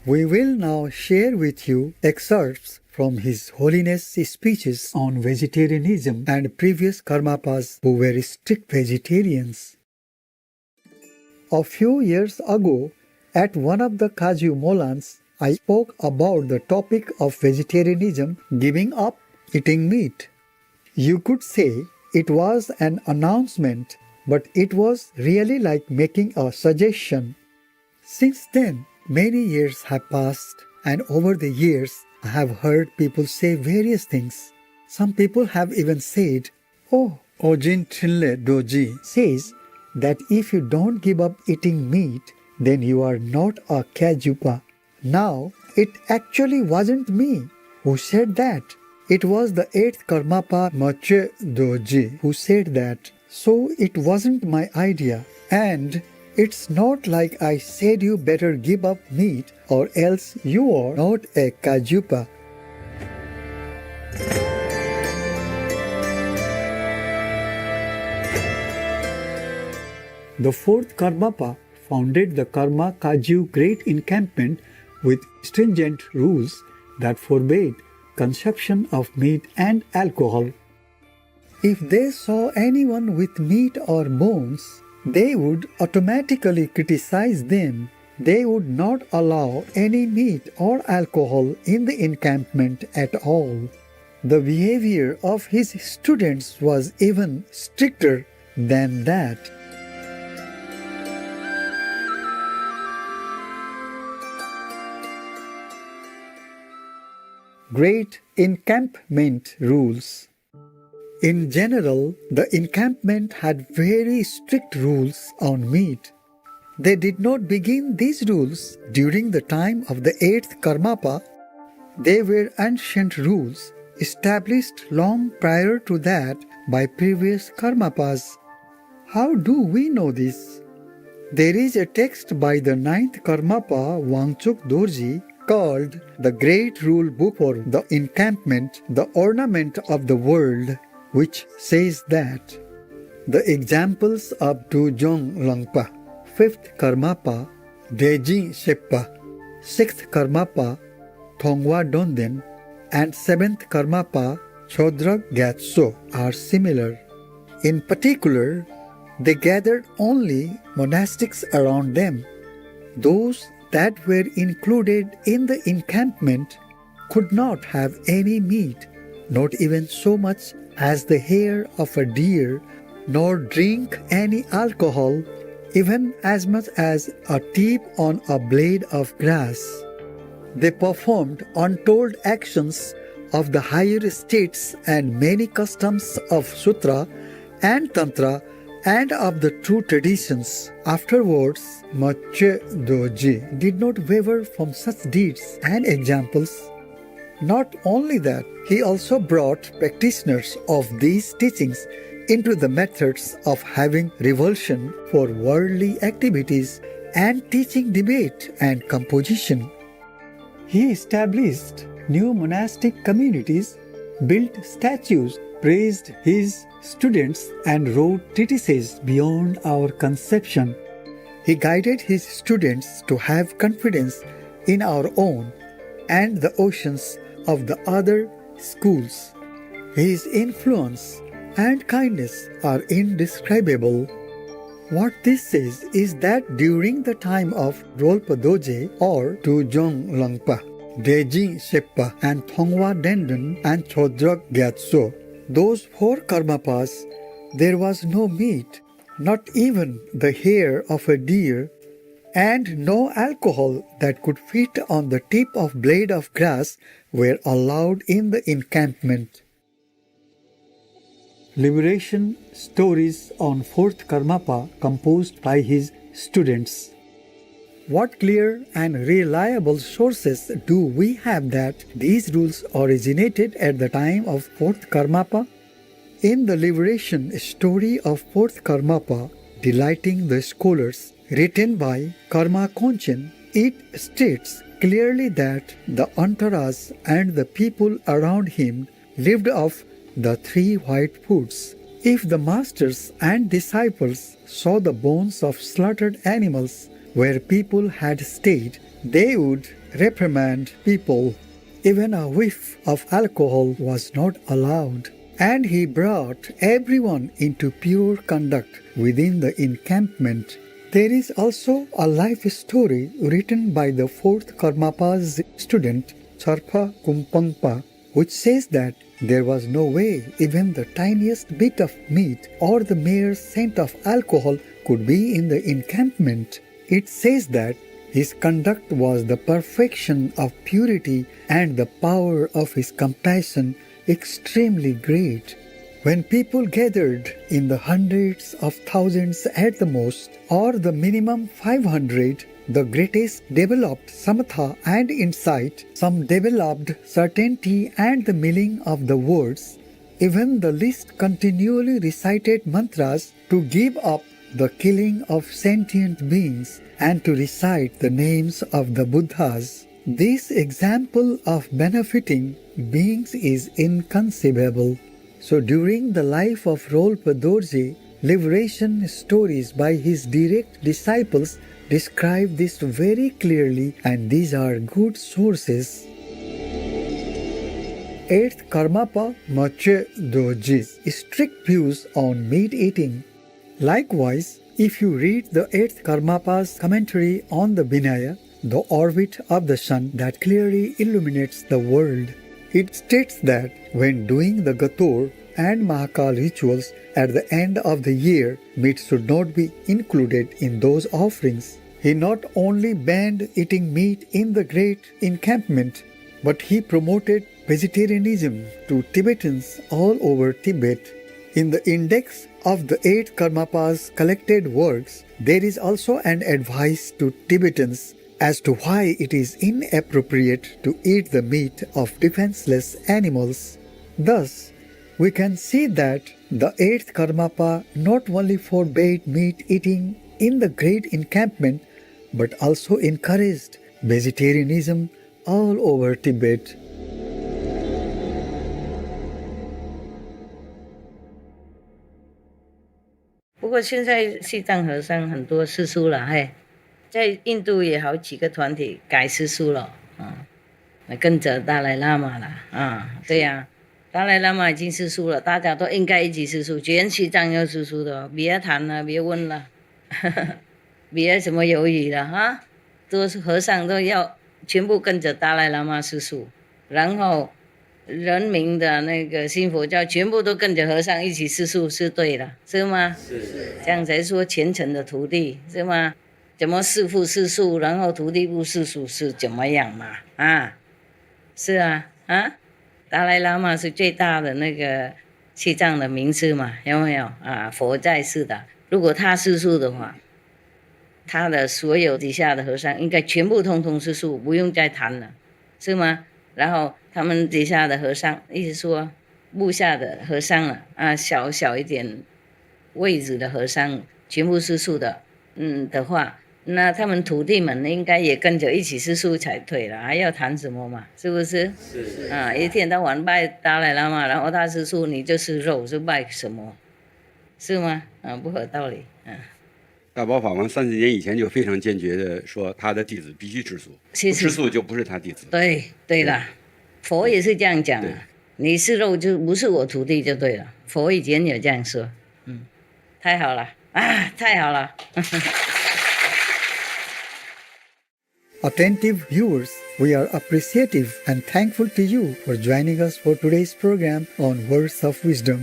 We will now share with you excerpts from His Holiness' speeches on vegetarianism and previous Karmapas who were strict vegetarians. A few years ago, at one of the Kaju Molans, I spoke about the topic of vegetarianism giving up eating meat. You could say it was an announcement, but it was really like making a suggestion. Since then, many years have passed, and over the years, I have heard people say various things. Some people have even said, "Oh, Ogyen Trinley Dorje says that if you don't give up eating meat, then you are not a Kajupa." Now, it actually wasn't me who said that. It was the 8th Karmapa Chay Dorje who said that. So it wasn't my idea. And it's not like I said you better give up meat or else you are not a Kajupa. The 4th Karmapa founded the Karma Kaju Great Encampment with stringent rules that forbade consumption of meat and alcohol. If they saw anyone with meat or bones, they would automatically criticize them. They would not allow any meat or alcohol in the encampment at all. The behavior of his students was even stricter than that. Great Encampment Rules. In general, the encampment had very strict rules on meat. They did not begin these rules during the time of the 8th Karmapa. They were ancient rules established long prior to that by previous Karmapas. How do we know this? There is a text by the 9th Karmapa Wangchuk Dorje called the Great Rule Book for the Encampment, the Ornament of the World, which says that the examples of Tujong Langpa, 5th Karmapa, Deji Sheppa, 6th Karmapa, Thongwa Donden, and 7th Karmapa, Chodrak Gyatso are similar. In particular, they gathered only monastics around them. Those that were included in the encampment could not have any meat, not even so much as the hair of a deer, nor drink any alcohol, even as much as a tip on a blade of grass. They performed untold actions of the higher states and many customs of Sutra and Tantra and of the true traditions. Afterwards, Chay Dorje did not waver from such deeds and examples. Not only that, he also brought practitioners of these teachings into the methods of having revulsion for worldly activities and teaching debate and composition. He established new monastic communities, built statues, praised his students, and wrote treatises beyond our conception. He guided his students to have confidence in our own and the oceans of the other schools. His influence and kindness are indescribable. What this says is that during the time of Rolpa Dorje or Tujong Langpa, Deji Sheppa, and Thongwa Denden and Chodrak Gyatso, those 4 Karmapas, there was no meat, not even the hair of a deer, and no alcohol that could fit on the tip of blade of grass were allowed in the encampment. Liberation stories on 4th Karmapa composed by his students. What clear and reliable sources do we have that these rules originated at the time of 4th Karmapa? In the liberation story of 4th Karmapa, Delighting the Scholars, written by Karma Konchen, it states clearly that the entourage and the people around him lived off the 3 white foods. If the masters and disciples saw the bones of slaughtered animals where people had stayed, they would reprimand people. Even a whiff of alcohol was not allowed. And he brought everyone into pure conduct within the encampment. There is also a life story written by the fourth Karmapa's student, Charpa Kumpangpa, which says that there was no way even the tiniest bit of meat or the mere scent of alcohol could be in the encampment. It says that his conduct was the perfection of purity and the power of his compassion extremely great. When people gathered in the hundreds of thousands at the most, or the minimum 500, the greatest developed samatha and insight, some developed certainty and the meaning of the words. Even the least continually recited mantras to give up the killing of sentient beings and to recite the names of the Buddhas. This example of benefiting beings is inconceivable. So during the life of Rolpa Dorje, liberation stories by his direct disciples describe this very clearly, and these are good sources. 8th Karmapa Mache Dorje's strict views on meat eating. Likewise, if you read the 8th Karmapa's commentary on the Vinaya, the orbit of the sun that clearly illuminates the world, it states that when doing the Gator and Mahakal rituals at the end of the year, meat should not be included in those offerings. He not only banned eating meat in the great encampment, but he promoted vegetarianism to Tibetans all over Tibet. In the index of the 8 Karmapa's collected works, there is also an advice to Tibetans as to why it is inappropriate to eat the meat of defenseless animals. Thus, we can see that the 8th Karmapa not only forbade meat eating in the great encampment, but also encouraged vegetarianism all over Tibet. 不过现在西藏和尚很多吃素了，嘿，在印度也好几个团体改吃素了，跟着达赖喇嘛了，对呀，达赖喇嘛已经吃素了，大家都应该一起吃素，全西藏要吃素的，别谈了，别问了，别什么犹豫了啊，都是和尚都要全部跟着达赖喇嘛吃素，然后人民的那个信佛教全部都跟着和尚一起吃素，是对的，是吗？是。这样才说虔诚的徒弟，是吗？怎么师父吃素，然后徒弟不吃素是怎么样嘛？是啊，达赖喇嘛是最大的那个西藏的名师嘛，有没有佛在世的，如果他吃素的话，他的所有底下的和尚应该全部通通吃素，不用再谈了，是吗？然后他们底下的和尚一直说，部下的和尚小一点位置的和尚全部吃素的，的话，那他们徒弟们应该也跟着一起吃素才对了，还要谈什么嘛？是不是？是。一天到晚拜达赖喇嘛，然后他吃素，你就吃肉，是拜什么？是吗？不合道理。大宝法王30年以前就非常坚决的说，他的弟子必须吃素，不吃素就不是他弟子。对了，佛也是这样讲你吃肉就不是我徒弟就对了，佛以前有这样说。太好了太好了。Attentive viewers, we are appreciative and thankful to you for joining us for today's program on Words of Wisdom.